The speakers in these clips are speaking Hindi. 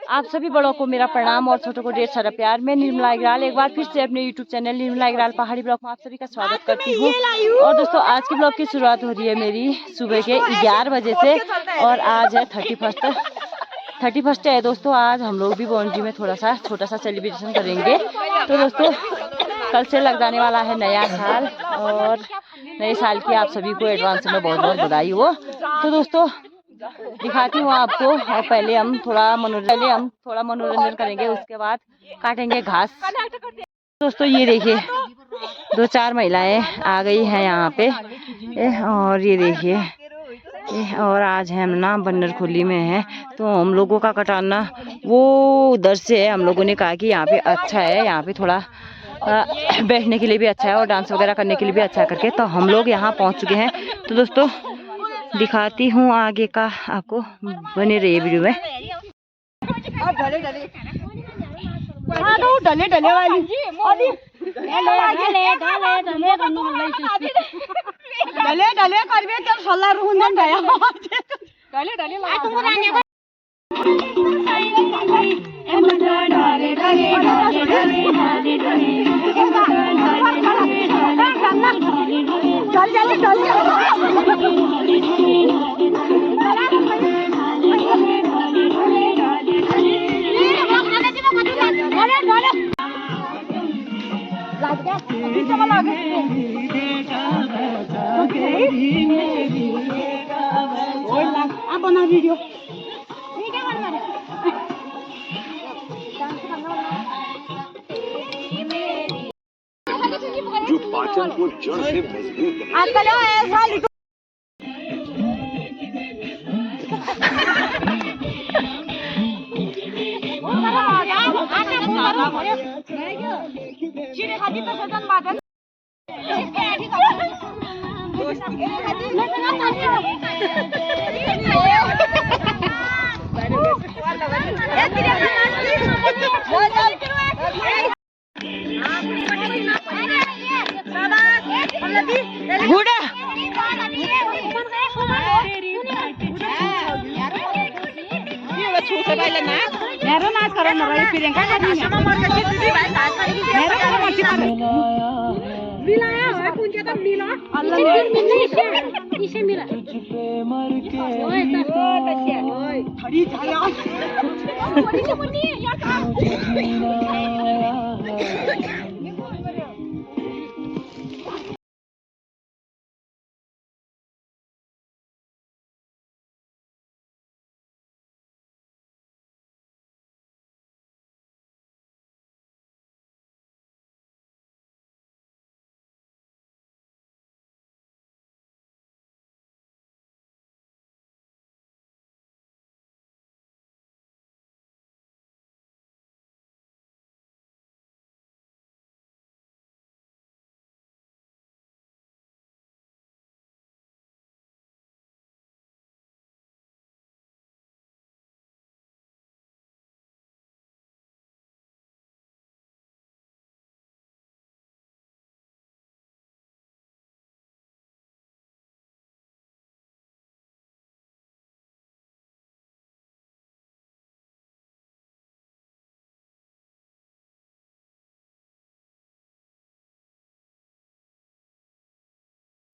आप सभी बड़ों को मेरा प्रणाम और छोटों को ढेर सारा प्यार। मैं निर्मला अग्रवाल एक बार फिर से अपने यूट्यूब चैनल निर्मला अग्रवाल पहाड़ी ब्लॉग में आप सभी का स्वागत करती हूँ। और दोस्तों आज के ब्लॉग की शुरुआत हो रही है मेरी सुबह के 11 बजे से और आज है 31st है दोस्तों। आज हम लोग भी बाउंड्री में थोड़ा सा छोटा सा सेलिब्रेशन करेंगे। तो दोस्तों कल से लग जाने वाला है नया साल और नए साल की आप सभी को एडवांस में बहुत बहुत बधाई हो। तो दोस्तों दिखाती हूँ आपको और पहले हम थोड़ा मनोरंजन करेंगे, उसके बाद काटेंगे घास। दोस्तों ये देखिए 2-4 महिलाएं आ गई हैं यहाँ पे और ये देखिए और आज हम ना बन्नरखुली में हैं तो हम लोगों का कटाना वो उधर से है। हम लोगों ने कहा कि यहाँ पे अच्छा है, यहाँ पे थोड़ा बैठने के लिए भी अच्छा है और डांस वगैरह करने के लिए भी अच्छा करके तो हम लोग यहाँ पहुँच चुके हैं। तो दोस्तों दिखाती हूँ आगे का आपको, बने रहिए वीडियो में। डले करबे तो सल्ला रुहुन गया बना वीडियो जो पाचन को जड़ से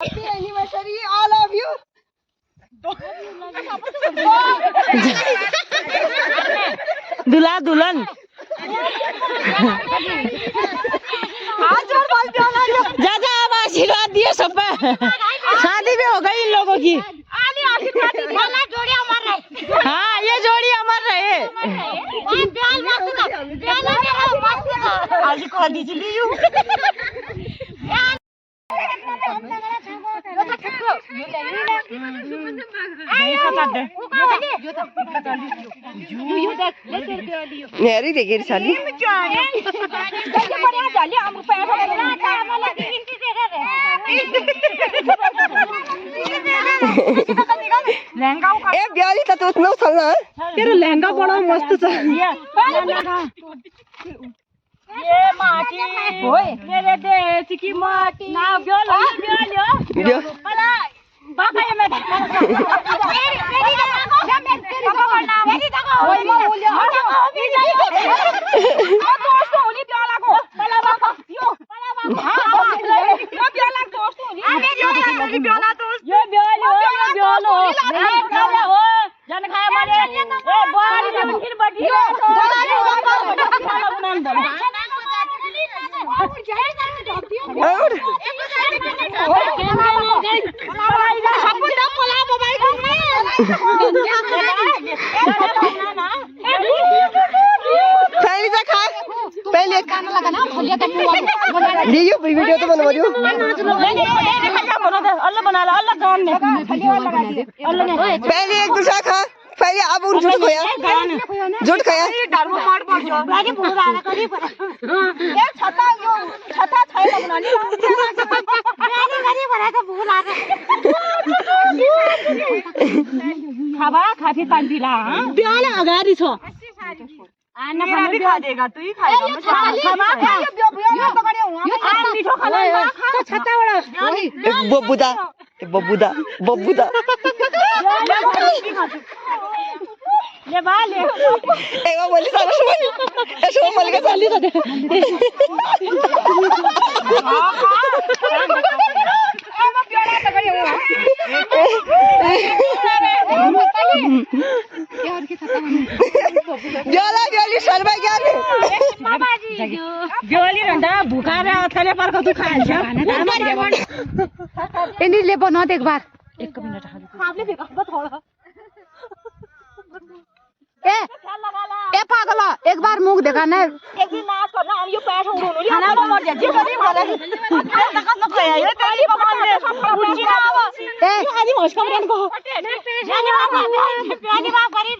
मजबूत एनिवर्सरी ऑल ऑफ यू। दूल्हा दुल्हन जा जा अब आशीर्वाद दिए सब पे। शादी भी हो गई इन लोगों की। हाँ ये जोड़ी अमर रहे। नेरी देखिए साली लहंगा ए ब्याली तो उतना चलना तेरा लहंगा बड़ा मस्त था। ये माटी ओए मेरे देश की माटी ना ब्योलो वीडियो बाबा ये मैं मेरी देखो मेरी देखो लियो वीडियो तो बनवा दियो अल्लाह बना ला अल्लाह काम में पहले एक दूसरा खा पहले अब उन झूठ खोया झूठ खाया खाबा खाफी पानी पिला ब्याले अगाडि छ मेरा भी खा देगा तू ही खाएगा खाबा खा मिठो खाना तो छत्ता बडा बब्बुदा बब्बुदा बब्बुदा ले बा ले एवा बोली सारा सुमन ए सुमन के चाली तो दे ब्याला ब्याली शर्मा क्या ने ब्याली रंडा भुका रे अथले परको तू खाइछ इन्हीं ले बना दे एक बार 1 मिनट आपने देखा थोड़ा ए पागल एक बार मुख देखा ना एक दिन नाच करना हम यो पैसा उड़ाउनु नि खाना मर जा जे गरी मलाई तक न गया यो तेली पकाउने उची ना अब ए हानी होस कमरन को जानी बाप गरीब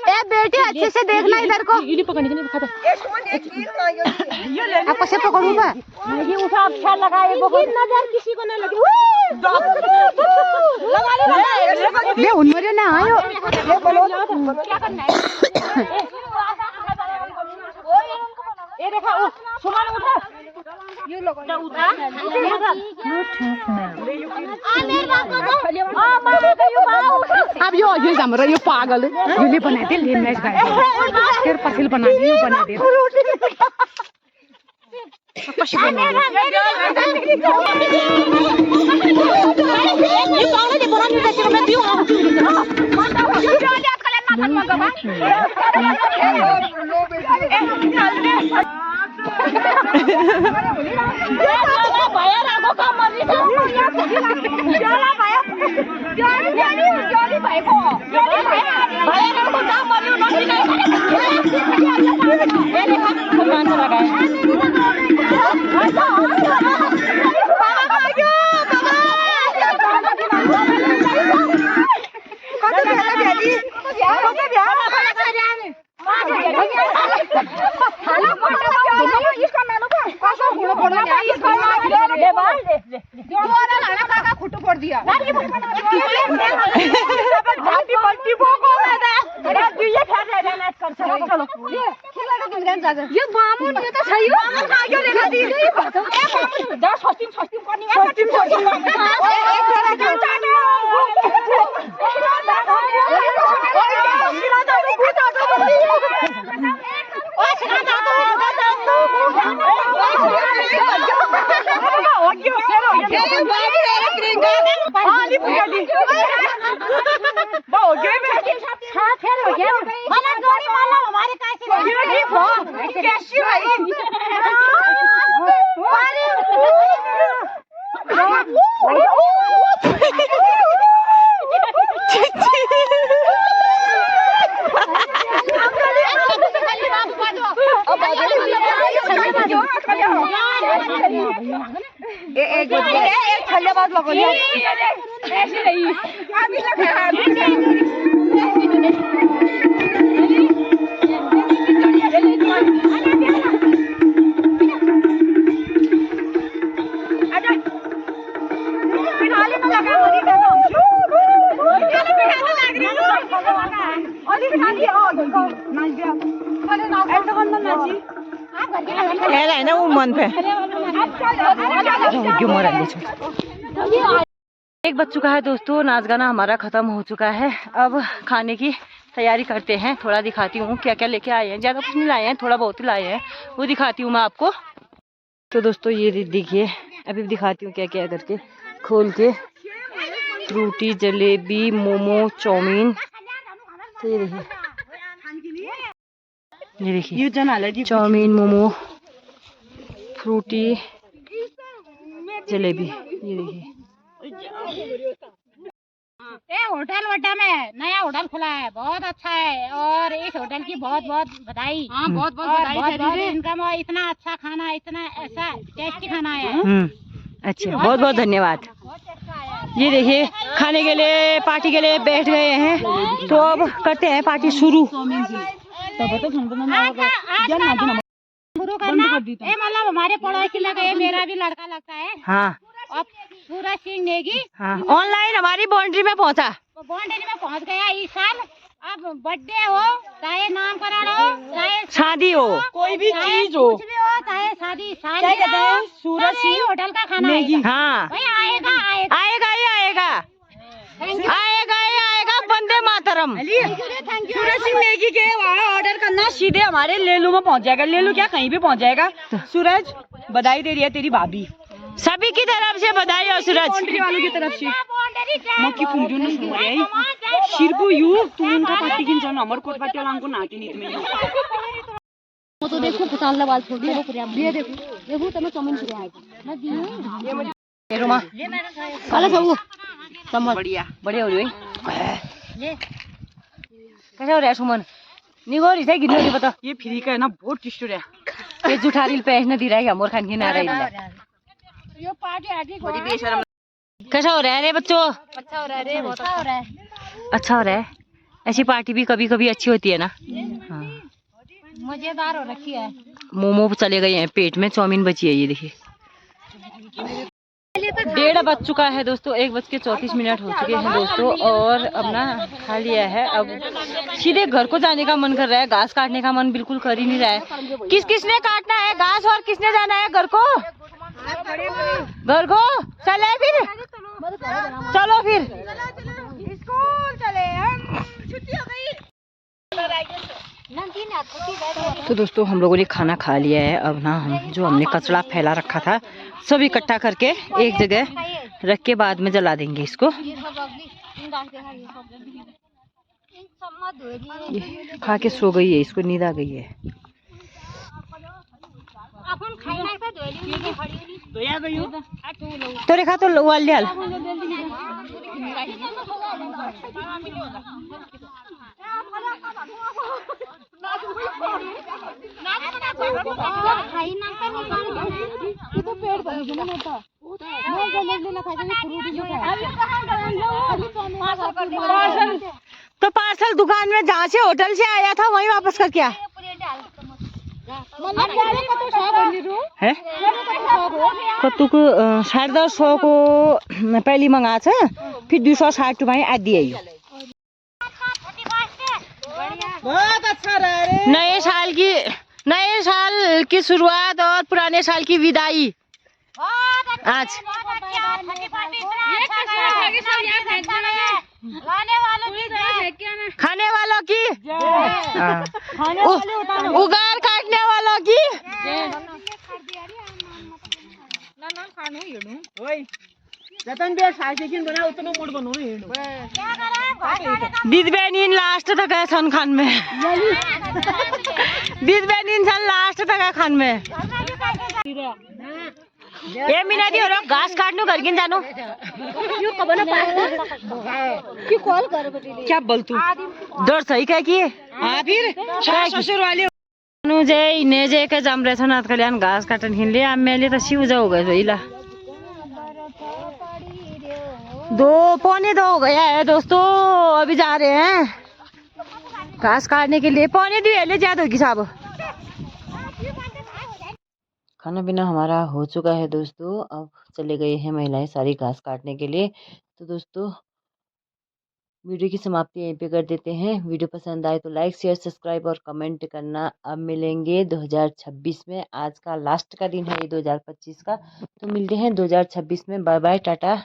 ए बेटी अच्छे से देखना इधर को इली पकड़ने के लिए खाता आप कैसे पकड़ूंगा ये उठा अच्छा लगा ये बहुत नजर किसी को ना लगे लगा ले उन्होंने ना आयो क्या करना है ये देखा ओ सुमन उठा ये लोग उठा अब यो हाम्रो यो पागल यो ले बना दे ले मैच गाए फिर पसिल बना दे यो बना दे कशी बना दे ये पागल दे बनाने का मैं दियो यो बामुन यो त छ यो बामुन खायो रे कति जा सस्टिम गर्ने सस्टिम एक छल्लेबाज लगाउने एक बज चुका है दोस्तों, नाच गाना हमारा खत्म हो चुका है। अब खाने की तैयारी करते हैं। थोड़ा दिखाती हूँ क्या क्या लेके आए हैं। ज़्यादा कुछ नहीं लाए हैं, थोड़ा बहुत ही लाए हैं, वो दिखाती हूँ मैं आपको। तो दोस्तों ये देखिए, अभी दिखाती हूँ क्या क्या करके खोल के। फ्रूटी, जलेबी, मोमो, चाउमीन। तो ये देखिए चाउमीन, मोमो, फ्रूटी, जलेबी। ये देखिए ये होटल वड्डा में नया होटल खुला है, बहुत अच्छा है और इस होटल की बहुत बहुत बधाई। हाँ, बहुत बहुत बधाई। बहुत बहुत इनकम और इतना अच्छा खाना, इतना ऐसा टेस्टी खाना है। अच्छा, बहुत बहुत धन्यवाद। ये देखिए खाने के लिए, पार्टी के लिए बैठ गए हैं, तो अब करते हैं पार्टी शुरू। शुरू करना ये मतलब हमारे पड़ोसी लगे, मेरा भी लड़का लगता है। हाँ, अब सूरज सिंह नेगी। हाँ, ऑनलाइन हमारी बाउंड्री में पहुंचा, बाउंड्री में पहुंच गया इस साल। अब बर्थडे हो, चाहे नामकरण हो, चाहे शादी हो, कोई भी चीज हो, कुछ भी हो, चाहे शादी सूरज सिंह होटल का खाना आएगा। हाँ, भाई आएगा आएगा आएगा ही आएगा, आएगा ही आएगा। वंदे मातरम। सूरज सिंह नेगी के वहाँ ऑर्डर करना, सीधे हमारे लेलू में पहुंच जाएगा। लेलू क्या कहीं भी पहुंच जाएगा। सूरज बधाई दे रही है तेरी भाभी, सभी की तरफ से बधाई हो सूरज। बाउंड्री वालों की तरफ से मक्की पुंजू ने सुमरियाई शिरबू यू तू उनका पार्टी किन जाना अमर कोट पार्टी वाला को नाटी नीत में वो तो देखो पचास वाल छोड़ दिया ये देखो देखो तने चौमिन छुड़े आएगा ये रुमा काला सब समझ बढ़िया बढ़िया हो रही है। कैसा हो रहा है सुमन? निगोरी से गिनो बता। ये फ्री का है ना, बहुत टेस्टी है। ये जुठारी पैसे दी रहा है मोर खान की ना रही है। ये पार्टी आदि को कैसा हो रहा है रे बच्चों? अच्छा हो रहा है रे, बहुत अच्छा हो रहा है। अच्छा हो रहा है। ऐसी पार्टी भी कभी कभी अच्छी होती है ना। हाँ, मजेदार हो रखी है। मोमो चले गए हैं पेट में, चाउमीन बची है। ये देखिए 1:30 बज चुका है दोस्तों, 1:34 हो चुके हैं दोस्तों, और अब ना खा लिया है। अब सीधे घर को जाने का मन कर रहा है, घास काटने का मन बिल्कुल कर ही नहीं रहा है। किसने काटना है घास और किसने जाना है घर को? घर को चले फिर, चलो फिर स्कूल चले हम, छुट्टी हो गई। तो दोस्तों हम लोगों ने खाना खा लिया है। अब ना हम जो हमने कचरा फैला रखा था सब इकट्ठा करके एक जगह रख के बाद में जला देंगे इसको। ये खा के सो गई है, इसको नींद आ गई है। तो रेखा तो वाल लिया तो पार्सल दुकान में जहाँ से होटल से आया था वहीं वापस करके आ है। कत्तू को 150 को पहली मंगा था, फिर 260 में आदि आई। बहुत अच्छा रहा रे। नए साल की शुरुआत और पुराने साल की विदाई आज। खाने वालों की, उगार काटने वालों की। जतन बे साइकिल बना उतना मोड़ बनो दीद बहनीन लास्ट तक है सन खान में। दीद बहनीन सन लास्ट तक है खान में। ये मीना दी हो रहा घास काटने घर गिन जानो क्या बोल तू डर सही क्या की फिर ससुर वाले जे इने जे के जम रहे नाथ कल्याण घास काटन हिन ले मेले तो शिव जाओ गए जोइला 2:45 हो गया है दोस्तों। अभी जा रहे हैं घास काटने के लिए। 2:45 ज्यादा होगी साहब। खाना पीना हमारा हो चुका है दोस्तों। अब चले गए हैं महिलाएं सारी घास काटने के लिए। तो दोस्तों वीडियो की समाप्ति यहीं पे कर देते हैं। वीडियो पसंद आए तो लाइक शेयर सब्सक्राइब और कमेंट करना। अब मिलेंगे 2026 में। आज का लास्ट का दिन है ये 2025 का। तो मिलते हैं 2026 में। Bye bye Tata.